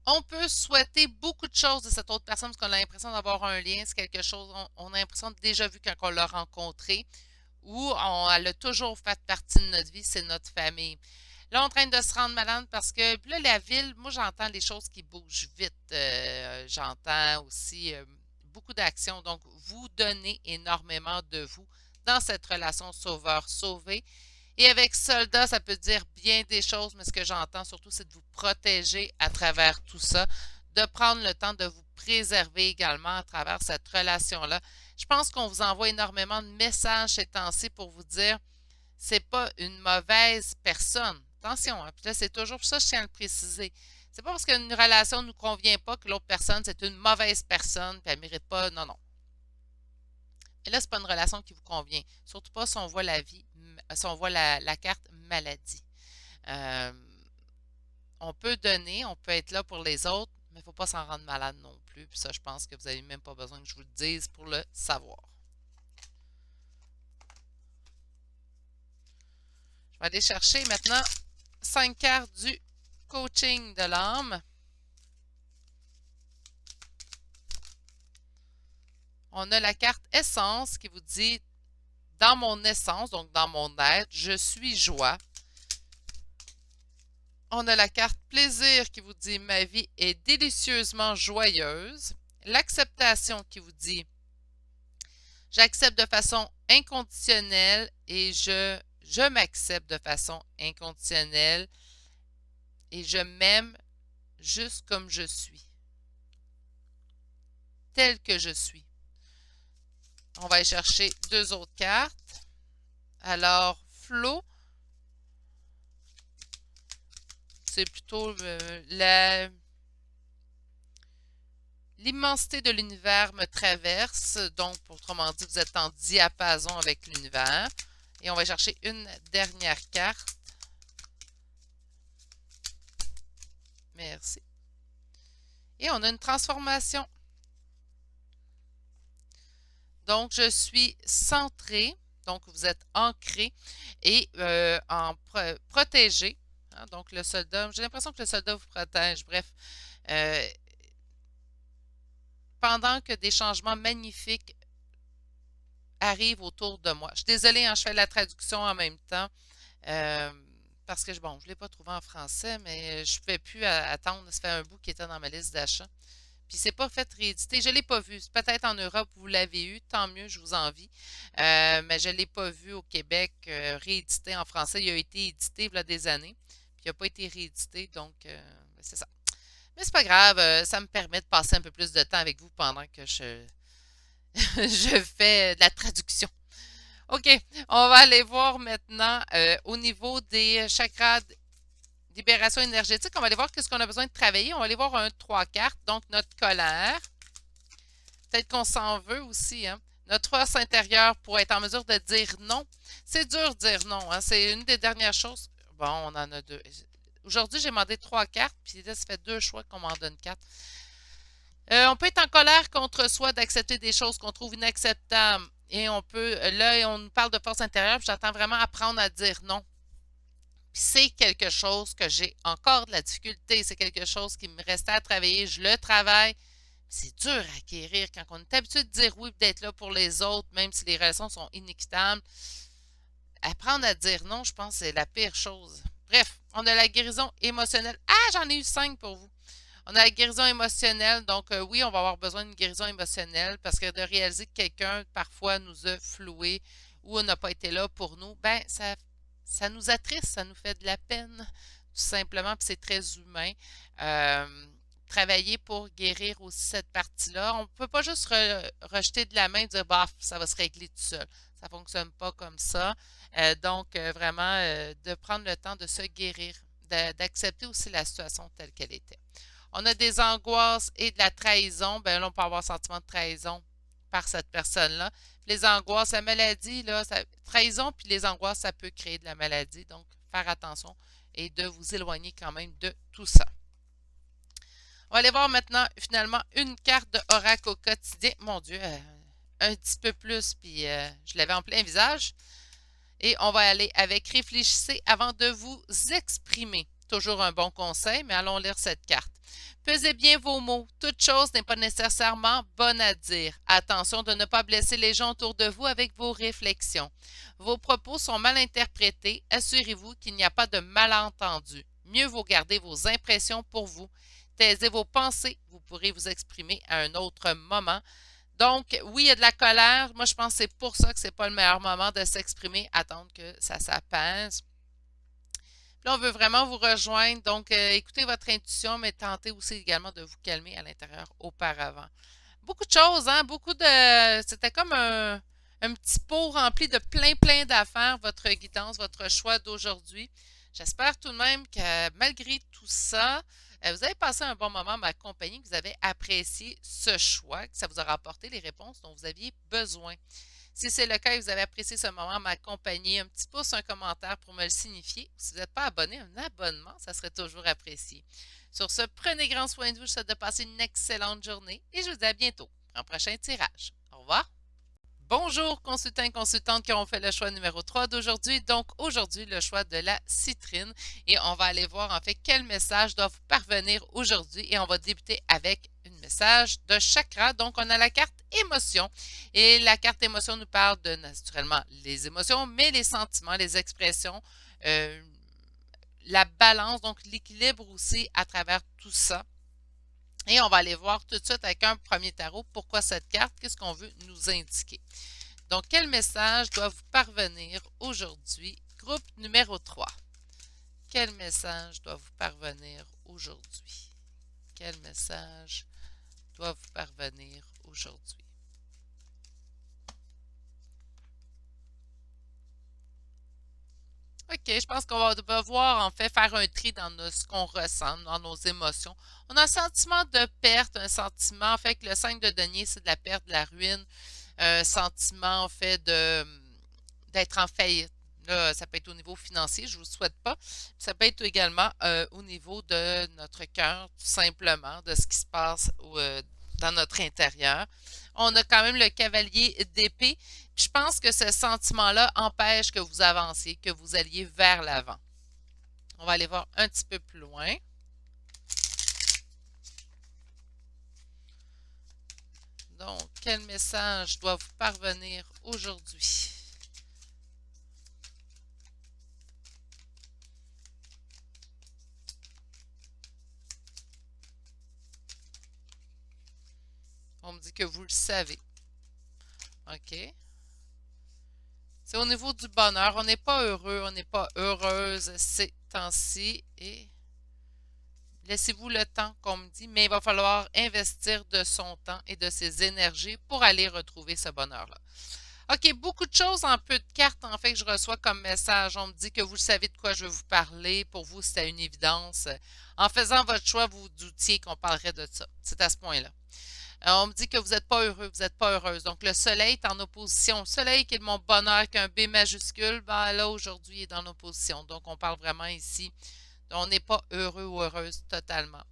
On peut souhaiter beaucoup de choses de cette autre personne parce qu'on a l'impression d'avoir un lien. C'est quelque chose, on a l'impression de déjà vu quand on l'a rencontré ou elle a toujours fait partie de notre vie, c'est notre famille. Là, on est en train de se rendre malade parce que là, la ville, moi, j'entends les choses qui bougent vite. J'entends aussi beaucoup d'actions. Donc, vous donnez énormément de vous dans cette relation sauveur-sauvé. Et avec soldat, ça peut dire bien des choses, mais ce que j'entends surtout, c'est de vous protéger à travers tout ça, de prendre le temps de vous préserver également à travers cette relation-là. Je pense qu'on vous envoie énormément de messages ces temps-ci pour vous dire c'est pas une mauvaise personne. Attention, hein, puis là, c'est toujours ça, je tiens à le préciser. C'est pas parce qu'une relation ne nous convient pas que l'autre personne, c'est une mauvaise personne, puis elle ne mérite pas. Non, non. Et là, c'est pas une relation qui vous convient. Surtout pas si on voit la vie, si on voit la carte maladie. Euh, on peut donner, on peut être là pour les autres, mais il ne faut pas s'en rendre malade non plus. Puis ça, je pense que vous n'avez même pas besoin que je vous le dise pour le savoir. Je vais aller chercher maintenant 5 cartes du coaching de l'âme. On a la carte essence qui vous dit dans mon essence, donc dans mon être, je suis joie. On a la carte plaisir qui vous dit ma vie est délicieusement joyeuse. L'acceptation qui vous dit j'accepte de façon inconditionnelle et je m'accepte de façon inconditionnelle et je m'aime juste comme je suis, tel que je suis. On va aller chercher 2 autres cartes. Alors, Flo, c'est plutôt l'immensité de l'univers me traverse. Donc, autrement dit, vous êtes en diapason avec l'univers. Et on va chercher une dernière carte. Merci. Et on a une transformation. Donc, je suis centré. Donc, vous êtes ancré et protégé. Hein, donc, le soldat, j'ai l'impression que le soldat vous protège. Bref, pendant que des changements magnifiques arrivent autour de moi. Je suis désolée, hein, je fais la traduction en même temps. Parce que, bon, je ne l'ai pas trouvé en français, mais je ne pouvais plus attendre. Ça fait un bout qui était dans ma liste d'achat. Puis c'est pas fait rééditer. Je ne l'ai pas vu. Peut-être en Europe, vous l'avez eu. Tant mieux, je vous envie. Mais je ne l'ai pas vu au Québec réédité en français. Il a été édité il y a des années. Puis il n'a pas été réédité. Donc, c'est ça. Mais c'est pas grave. Ça me permet de passer un peu plus de temps avec vous pendant que je fais de la traduction. OK. On va aller voir maintenant au niveau des chakras libération énergétique. On va aller voir qu'est-ce qu'on a besoin de travailler. On va aller voir 3 cartes. Donc, notre colère. Peut-être qu'on s'en veut aussi. Hein? notre force intérieure pour être en mesure de dire non. C'est dur de dire non, hein? C'est une des dernières choses. Bon, on en a deux. Aujourd'hui, j'ai demandé trois cartes, puis là, ça fait deux choix qu'on m'en donne quatre. On peut être en colère contre soi d'accepter des choses qu'on trouve inacceptables. Et on peut, là, on nous parle de force intérieure, puis j'attends vraiment apprendre à dire non. Puis c'est quelque chose que j'ai encore de la difficulté. C'est quelque chose qui me restait à travailler. Je le travaille. C'est dur à acquérir quand on est habitué de dire oui, d'être là pour les autres, même si les relations sont inéquitables. Apprendre à dire non, je pense, c'est la pire chose. Bref, on a la guérison émotionnelle. Ah, j'en ai eu cinq pour vous. On a la guérison émotionnelle. Donc, oui, on va avoir besoin d'une guérison émotionnelle parce que de réaliser que quelqu'un, parfois, nous a floué ou n'a pas été là pour nous, ben, ça nous attriste, ça nous fait de la peine, tout simplement, puis c'est très humain. Euh, Travailler pour guérir aussi cette partie-là. On ne peut pas juste rejeter de la main et dire, bah, ça va se régler tout seul. Ça ne fonctionne pas comme ça. Donc, vraiment, de prendre le temps de se guérir, d'accepter aussi la situation telle qu'elle était. On a des angoisses et de la trahison. Ben là, on peut avoir un sentiment de trahison par cette personne-là. Les angoisses, la maladie, là, trahison puis les angoisses, ça peut créer de la maladie. Donc, faire attention et de vous éloigner quand même de tout ça. On va aller voir maintenant, finalement, une carte de oracle au quotidien. Mon Dieu, un petit peu plus, puis je l'avais en plein visage. Et on va aller avec réfléchissez avant de vous exprimer. Toujours un bon conseil, mais allons lire cette carte. Pesez bien vos mots. Toute chose n'est pas nécessairement bonne à dire. Attention de ne pas blesser les gens autour de vous avec vos réflexions. Vos propos sont mal interprétés. Assurez-vous qu'il n'y a pas de malentendu. Mieux vaut garder vos impressions pour vous. Taisez vos pensées. Vous pourrez vous exprimer à un autre moment. Donc, oui, il y a de la colère. Moi, je pense que c'est pour ça que c'est pas le meilleur moment de s'exprimer. Attendre que ça s'apaise. Là, on veut vraiment vous rejoindre. Donc, écoutez votre intuition, mais tentez aussi également de vous calmer à l'intérieur auparavant. Beaucoup de choses, hein? Beaucoup de. C'était comme un petit pot rempli de plein d'affaires, votre guidance, votre choix d'aujourd'hui. J'espère tout de même que malgré tout ça, vous avez passé un bon moment à m'accompagner, que vous avez apprécié ce choix, que ça vous aura apporté les réponses dont vous aviez besoin. Si c'est le cas et que vous avez apprécié ce moment, m'accompagner, un petit pouce, un commentaire pour me le signifier. Si vous n'êtes pas abonné, un abonnement, ça serait toujours apprécié. Sur ce, prenez grand soin de vous. Je vous souhaite de passer une excellente journée et je vous dis à bientôt pour un prochain tirage. Au revoir. Bonjour, consultants et consultantes qui ont fait le choix numéro 3 d'aujourd'hui. Donc, aujourd'hui, le choix de la citrine. Et on va aller voir en fait quel message doit vous parvenir aujourd'hui. Et on va débuter avec un message de chakra. Donc, on a la carte émotion. Et la carte émotion nous parle de naturellement les émotions, mais les sentiments, les expressions, la balance, donc l'équilibre aussi à travers tout ça. Et on va aller voir tout de suite avec un premier tarot pourquoi cette carte, qu'est-ce qu'on veut nous indiquer. Donc, quel message doit vous parvenir aujourd'hui? Groupe numéro 3. Quel message doit vous parvenir aujourd'hui? Quel message doit vous parvenir aujourd'hui? OK, je pense qu'on va devoir en fait faire un tri dans ce qu'on ressent, dans nos émotions. On a un sentiment de perte, un sentiment, en fait, que le 5 de denier, c'est de la perte, de la ruine, un sentiment, en fait, d'être en faillite. Là, ça peut être au niveau financier, je ne vous le souhaite pas. Ça peut être également au niveau de notre cœur, tout simplement, de ce qui se passe dans notre intérieur. On a quand même le cavalier d'épée. Je pense que ce sentiment-là empêche que vous avanciez, que vous alliez vers l'avant. On va aller voir un petit peu plus loin. Donc, quel message doit vous parvenir aujourd'hui? On me dit que vous le savez. OK. C'est au niveau du bonheur. On n'est pas heureux, on n'est pas heureuse ces temps-ci. Et laissez-vous le temps, qu'on me dit, mais il va falloir investir de son temps et de ses énergies pour aller retrouver ce bonheur-là. OK, beaucoup de choses en peu de cartes, en fait, que je reçois comme message. On me dit que vous savez de quoi je veux vous parler. Pour vous, c'était une évidence. En faisant votre choix, vous doutiez qu'on parlerait de ça. C'est à ce point-là. On me dit que vous n'êtes pas heureux, vous n'êtes pas heureuse. Donc, le soleil est en opposition. Le soleil, qui est mon bonheur, avec un B majuscule, ben là, aujourd'hui, il est en opposition. Donc, on parle vraiment ici. On n'est pas heureux ou heureuse totalement.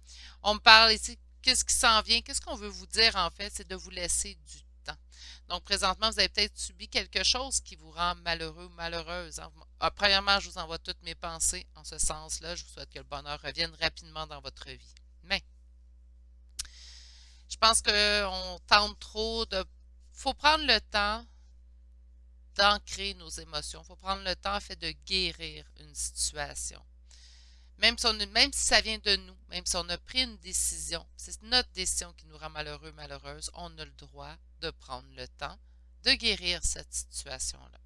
On me parle ici, qu'est-ce qui s'en vient? Qu'est-ce qu'on veut vous dire, en fait? C'est de vous laisser du temps. Donc, présentement, vous avez peut-être subi quelque chose qui vous rend malheureux ou malheureuse, hein. Premièrement, je vous envoie toutes mes pensées en ce sens-là. Je vous souhaite que le bonheur revienne rapidement dans votre vie. Mais, je pense qu'on tente trop de... faut prendre le temps d'ancrer nos émotions. Il faut prendre le temps, en fait, de guérir une situation. Même si ça vient de nous, même si on a pris une décision, c'est notre décision qui nous rend malheureux, malheureuse, on a le droit de prendre le temps de guérir cette situation-là.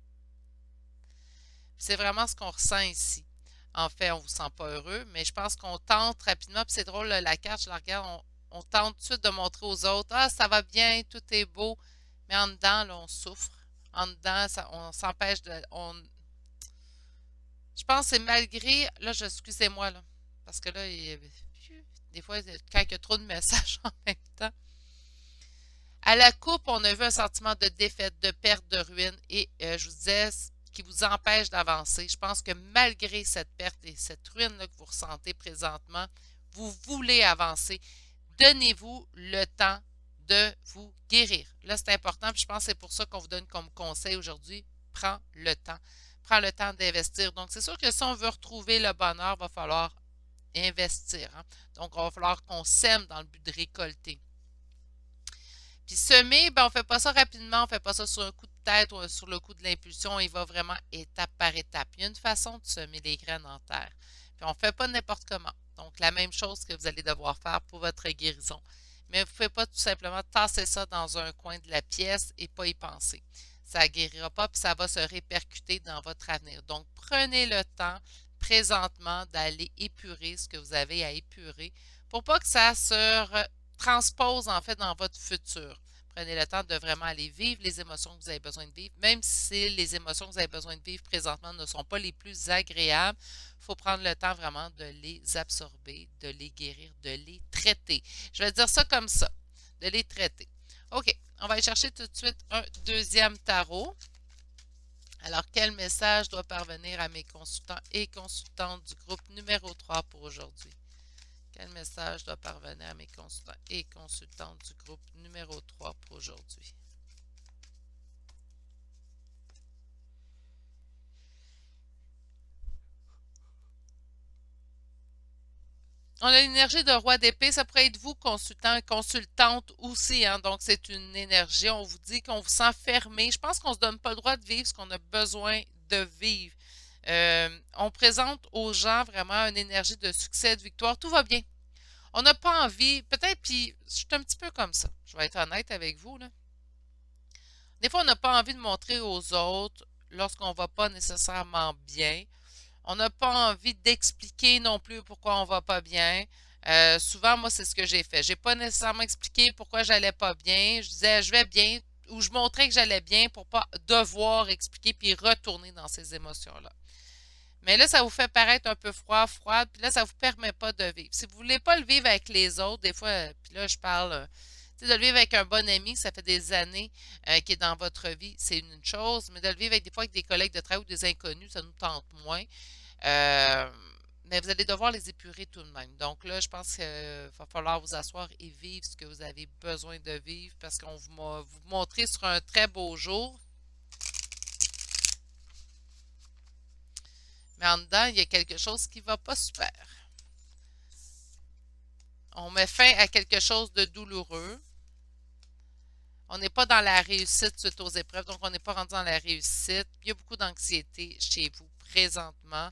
C'est vraiment ce qu'on ressent ici. En fait, on ne vous sent pas heureux, mais je pense qu'on tente rapidement, puis c'est drôle, là, la carte, je la regarde, on tente tout de suite de montrer aux autres, ah, ça va bien, tout est beau, mais en dedans, là, on souffre. En dedans, on s'empêche de... je pense que c'est malgré... Là, excusez-moi, là, parce que là, des fois, quand il y a trop de messages en même temps. À la coupe, on a vu un sentiment de défaite, de perte, de ruine, et je vous disais, qui vous empêche d'avancer. Je pense que malgré cette perte et cette ruine-là que vous ressentez présentement, vous voulez avancer. Donnez-vous le temps de vous guérir. Là, c'est important, puis je pense que c'est pour ça qu'on vous donne comme conseil aujourd'hui. Prends le temps. Prends le temps d'investir. Donc, c'est sûr que si on veut retrouver le bonheur, il va falloir investir, hein. Donc, il va falloir qu'on sème dans le but de récolter. Puis semer, ben, on ne fait pas ça rapidement, on ne fait pas ça sur un coup de tête ou sur le coup de l'impulsion, il va vraiment étape par étape. Il y a une façon de semer les graines en terre. Puis on ne fait pas n'importe comment. Donc, la même chose que vous allez devoir faire pour votre guérison. Mais vous ne pouvez pas tout simplement tasser ça dans un coin de la pièce et pas y penser. Ça ne guérira pas, puis ça va se répercuter dans votre avenir. Donc, prenez le temps présentement d'aller épurer ce que vous avez à épurer pour pas que ça se transpose en fait dans votre futur. Prenez le temps de vraiment aller vivre les émotions que vous avez besoin de vivre, même si les émotions que vous avez besoin de vivre présentement ne sont pas les plus agréables. Il faut prendre le temps vraiment de les absorber, de les guérir, de les traiter. Je vais dire ça comme ça, de les traiter. OK, on va aller chercher tout de suite un deuxième tarot. Alors, quel message doit parvenir à mes consultants et consultantes du groupe numéro 3 pour aujourd'hui? Quel message doit parvenir à mes consultants et consultantes du groupe numéro 3 pour aujourd'hui? On a l'énergie de roi d'épée, ça pourrait être vous, consultant et consultante aussi, hein? Donc, c'est une énergie, on vous dit qu'on vous sent fermé. Je pense qu'on ne se donne pas le droit de vivre ce qu'on a besoin de vivre. On présente aux gens vraiment une énergie de succès, de victoire. Tout va bien. On n'a pas envie, peut-être, puis je suis un petit peu comme ça. Je vais être honnête avec vous, là. Des fois, on n'a pas envie de montrer aux autres lorsqu'on ne va pas nécessairement bien. On n'a pas envie d'expliquer non plus pourquoi on ne va pas bien. Souvent, moi, c'est ce que j'ai fait. J'ai pas nécessairement expliqué pourquoi j'allais pas bien. Je disais je vais bien ou je montrais que j'allais bien pour pas devoir expliquer puis retourner dans ces émotions-là. Mais là, ça vous fait paraître un peu froid, froide, puis là, ça ne vous permet pas de vivre. Si vous ne voulez pas le vivre avec les autres, des fois, puis là, je parle, tu sais, de le vivre avec un bon ami, ça fait des années qui est dans votre vie, c'est une chose, mais de le vivre avec des fois avec des collègues de travail ou des inconnus, ça nous tente moins. Euh, mais vous allez devoir les épurer tout de même. Donc là, je pense qu'il va falloir vous asseoir et vivre ce que vous avez besoin de vivre parce qu'on vous montrer sur un très beau jour. Mais en dedans, il y a quelque chose qui ne va pas super. On met fin à quelque chose de douloureux. On n'est pas dans la réussite suite aux épreuves, donc on n'est pas rendu dans la réussite. Il y a beaucoup d'anxiété chez vous présentement.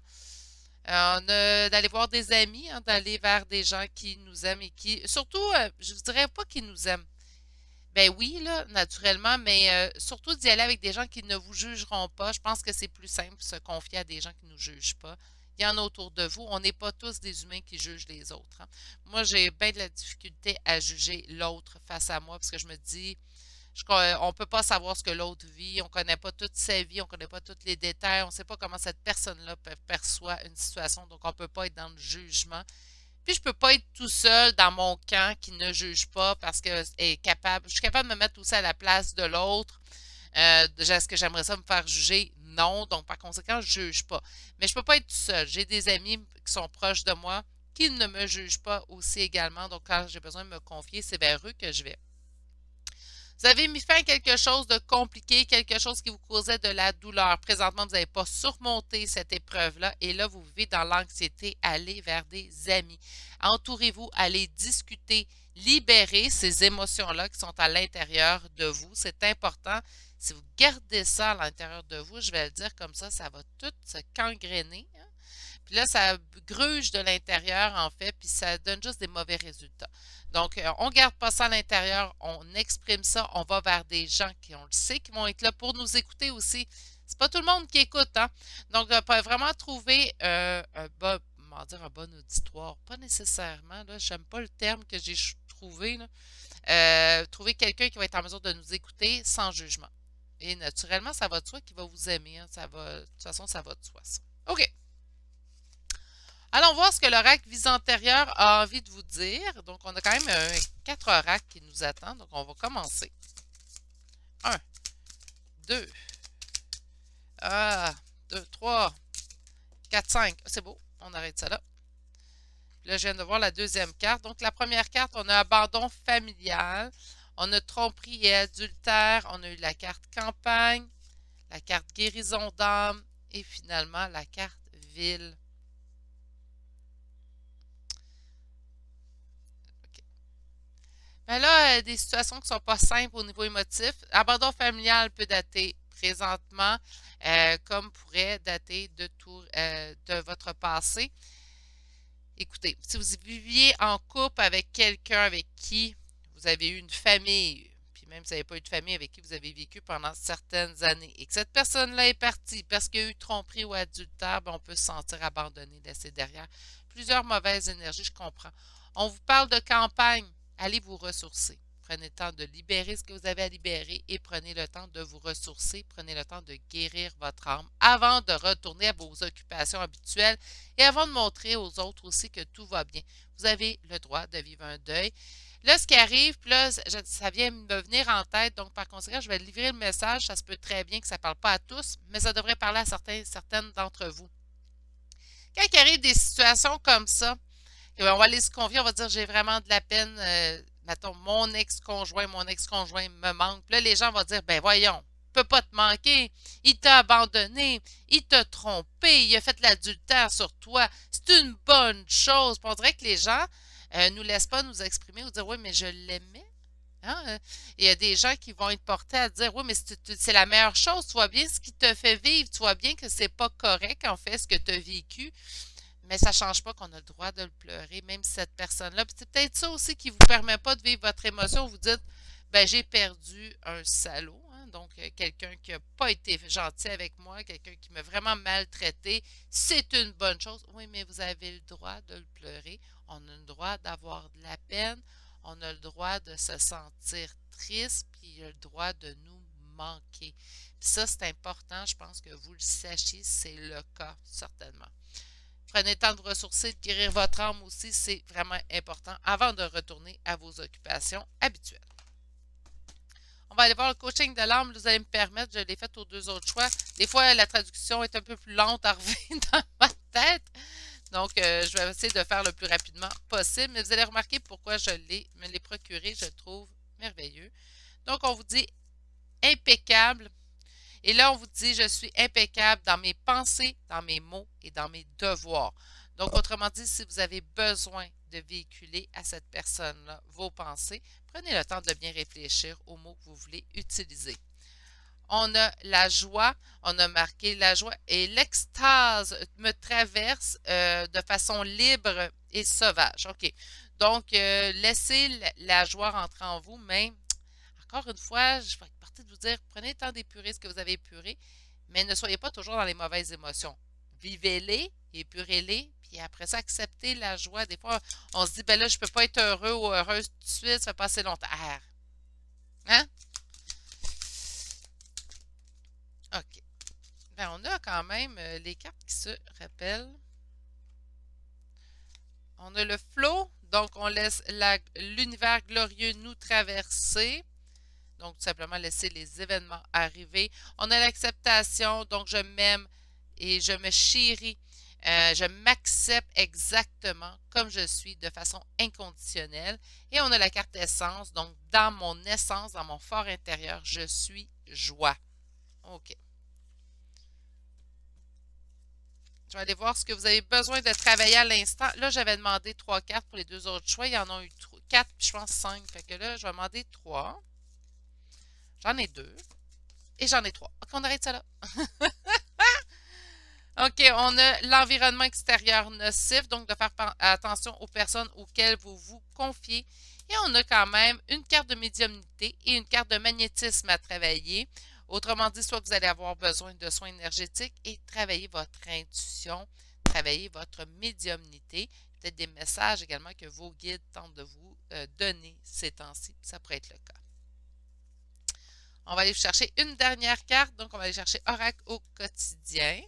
On a d'aller voir des amis, hein, d'aller vers des gens qui nous aiment et qui, surtout, je ne dirais pas qu'ils nous aiment. Ben oui, là, naturellement, mais surtout d'y aller avec des gens qui ne vous jugeront pas. Je pense que c'est plus simple de se confier à des gens qui ne nous jugent pas. Il y en a autour de vous. On n'est pas tous des humains qui jugent les autres, hein. Moi, j'ai bien de la difficulté à juger l'autre face à moi parce que je me dis, on ne peut pas savoir ce que l'autre vit, on ne connaît pas toute sa vie, on ne connaît pas tous les détails, on ne sait pas comment cette personne-là perçoit une situation, donc on ne peut pas être dans le jugement. Puis je peux pas être tout seul dans mon camp qui ne juge pas parce que je suis capable de me mettre aussi à la place de l'autre. Est-ce que j'aimerais ça me faire juger? Non. Donc, par conséquent, je ne juge pas. Mais je ne peux pas être tout seul. J'ai des amis qui sont proches de moi qui ne me jugent pas aussi également. Donc, quand j'ai besoin de me confier, c'est vers eux que je vais. Vous avez mis fin à quelque chose de compliqué, quelque chose qui vous causait de la douleur. Présentement, vous n'avez pas surmonté cette épreuve-là et là, vous vivez dans l'anxiété. Allez vers des amis. Entourez-vous, allez discuter, libérer ces émotions-là qui sont à l'intérieur de vous. C'est important. Si vous gardez ça à l'intérieur de vous, je vais le dire comme ça va tout se gangréner, hein. Puis là, ça gruge de l'intérieur, en fait, puis ça donne juste des mauvais résultats. Donc, on ne garde pas ça à l'intérieur, on exprime ça, on va vers des gens qui, on le sait, qui vont être là pour nous écouter aussi. C'est pas tout le monde qui écoute, hein? Donc, vraiment trouver comment dire, un bon auditoire. Pas nécessairement, là, j'aime pas le terme que j'ai trouvé, là. Trouver quelqu'un qui va être en mesure de nous écouter sans jugement. Et naturellement, ça va de soi qui va vous aimer, hein. De toute façon, ça va de soi, ça. OK. Allons voir ce que l'oracle vis antérieur a envie de vous dire. Donc, on a quand même 4 oracles qui nous attendent. Donc, on va commencer. 1, 2, 2, 3, 4, 5. C'est beau. On arrête ça là. Là, je viens de voir la deuxième carte. Donc, la première carte, on a abandon familial. On a tromperie et adultère. On a eu la carte campagne, la carte guérison d'âme et finalement la carte ville. Mais là, des situations qui ne sont pas simples au niveau émotif. Abandon familial peut dater présentement, comme pourrait dater de votre passé. Écoutez, si vous viviez en couple avec quelqu'un avec qui vous avez eu une famille, puis même si vous n'avez pas eu de famille avec qui vous avez vécu pendant certaines années, et que cette personne-là est partie parce qu'il y a eu tromperie ou adultère, ben on peut se sentir abandonné, laissé derrière. Plusieurs mauvaises énergies, je comprends. On vous parle de campagne. Allez vous ressourcer. Prenez le temps de libérer ce que vous avez à libérer et prenez le temps de vous ressourcer. Prenez le temps de guérir votre âme avant de retourner à vos occupations habituelles et avant de montrer aux autres aussi que tout va bien. Vous avez le droit de vivre un deuil. Là, ce qui arrive, puis là, ça vient me venir en tête, donc par conséquent, je vais livrer le message. Ça se peut très bien que ça ne parle pas à tous, mais ça devrait parler à certaines d'entre vous. Quand il arrive des situations comme ça, et bien, on va aller se confier, on va dire j'ai vraiment de la peine, mettons, mon ex-conjoint me manque. Puis là, les gens vont dire ben voyons, il ne peut pas te manquer, il t'a abandonné, il t'a trompé, il a fait l'adultère sur toi. C'est une bonne chose. Puis on dirait que les gens nous laissent pas nous exprimer ou dire oui, mais je l'aimais. Hein? Il y a des gens qui vont être portés à dire oui, mais c'est la meilleure chose, tu vois bien ce qui te fait vivre, tu vois bien que c'est pas correct en fait ce que tu as vécu. Mais ça ne change pas qu'on a le droit de le pleurer, même si cette personne-là. Puis c'est peut-être ça aussi qui ne vous permet pas de vivre votre émotion. Vous dites, ben j'ai perdu un salaud, hein, donc quelqu'un qui n'a pas été gentil avec moi, quelqu'un qui m'a vraiment maltraité. C'est une bonne chose. Oui, mais vous avez le droit de le pleurer. On a le droit d'avoir de la peine. On a le droit de se sentir triste, puis il a le droit de nous manquer. Puis ça, c'est important. Je pense que vous le sachiez, c'est le cas, certainement. Prenez le temps de ressourcer, de guérir votre âme aussi, c'est vraiment important avant de retourner à vos occupations habituelles. On va aller voir le coaching de l'âme, vous allez me permettre, je l'ai fait aux deux autres choix. Des fois, la traduction est un peu plus lente à revenir dans ma tête. Donc, je vais essayer de faire le plus rapidement possible. Mais vous allez remarquer pourquoi me l'ai procuré, je le trouve merveilleux. Donc, on vous dit impeccable. Et là, on vous dit, je suis impeccable dans mes pensées, dans mes mots et dans mes devoirs. Donc, autrement dit, si vous avez besoin de véhiculer à cette personne-là vos pensées, prenez le temps de bien réfléchir aux mots que vous voulez utiliser. On a la joie, on a marqué la joie et l'extase me traverse de façon libre et sauvage. OK. Donc, laissez la joie rentrer en vous, mais encore une fois, je vais partir de vous dire, prenez le temps d'épurer ce que vous avez épuré, mais ne soyez pas toujours dans les mauvaises émotions. Vivez-les, épurez-les, puis après ça, acceptez la joie. Des fois, on se dit, ben là, je ne peux pas être heureux ou heureuse tout de suite, ça fait passer longtemps. Hein? OK. Ben, on a quand même les cartes qui se rappellent. On a le flow, donc on laisse l'univers glorieux nous traverser. Donc, tout simplement laisser les événements arriver. On a l'acceptation, donc je m'aime et je me chéris. Je m'accepte exactement comme je suis de façon inconditionnelle. Et on a la carte essence, donc dans mon essence, dans mon fort intérieur, je suis joie. OK. Je vais aller voir ce que vous avez besoin de travailler à l'instant. Là, j'avais demandé 3 cartes pour les 2 autres choix. Il y en a eu 4, puis je pense 5. Fait que là, je vais demander 3. J'en ai 2. Et j'en ai 3. OK, on arrête ça là. OK, on a l'environnement extérieur nocif, donc de faire attention aux personnes auxquelles vous vous confiez. Et on a quand même une carte de médiumnité et une carte de magnétisme à travailler. Autrement dit, soit que vous allez avoir besoin de soins énergétiques et travailler votre intuition, travailler votre médiumnité, peut-être des messages également que vos guides tentent de vous donner ces temps-ci. Ça pourrait être le cas. On va aller chercher une dernière carte, donc on va aller chercher Oracle au quotidien.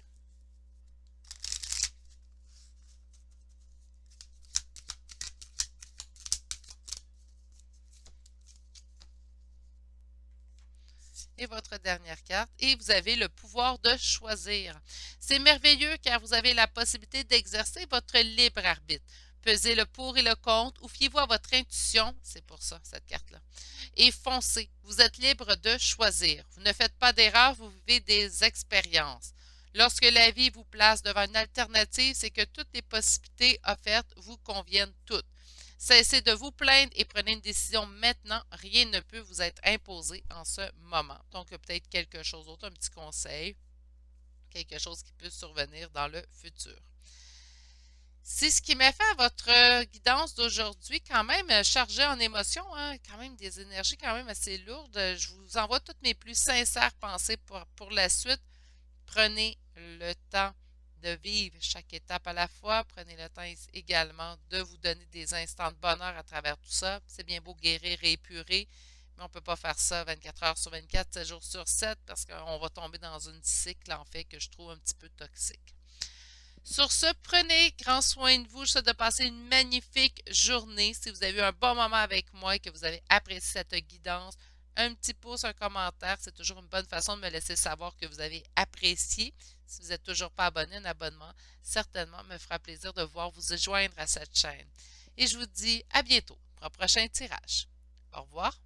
Et votre dernière carte. Et vous avez le pouvoir de choisir. C'est merveilleux car vous avez la possibilité d'exercer votre libre arbitre. Pesez le pour et le contre ou fiez-vous à votre intuition. C'est pour ça, cette carte-là. Et foncez. Vous êtes libre de choisir. Vous ne faites pas d'erreurs, vous vivez des expériences. Lorsque la vie vous place devant une alternative, c'est que toutes les possibilités offertes vous conviennent toutes. Cessez de vous plaindre et prenez une décision maintenant. Rien ne peut vous être imposé en ce moment. Donc, peut-être quelque chose d'autre, un petit conseil, quelque chose qui peut survenir dans le futur. C'est ce qui m'a fait à votre guidance d'aujourd'hui, quand même chargée en émotions, hein, quand même des énergies quand même assez lourdes. Je vous envoie toutes mes plus sincères pensées pour la suite. Prenez le temps de vivre chaque étape à la fois. Prenez le temps également de vous donner des instants de bonheur à travers tout ça. C'est bien beau guérir et épurer, mais on ne peut pas faire ça 24 heures sur 24, 7 jours sur 7, parce qu'on va tomber dans une cycle, en fait, que je trouve un petit peu toxique. Sur ce, prenez grand soin de vous. Je souhaite de passer une magnifique journée. Si vous avez eu un bon moment avec moi et que vous avez apprécié cette guidance, un petit pouce, un commentaire, c'est toujours une bonne façon de me laisser savoir que vous avez apprécié. Si vous n'êtes toujours pas abonné, un abonnement certainement me fera plaisir de voir vous joindre à cette chaîne. Et je vous dis à bientôt pour un prochain tirage. Au revoir.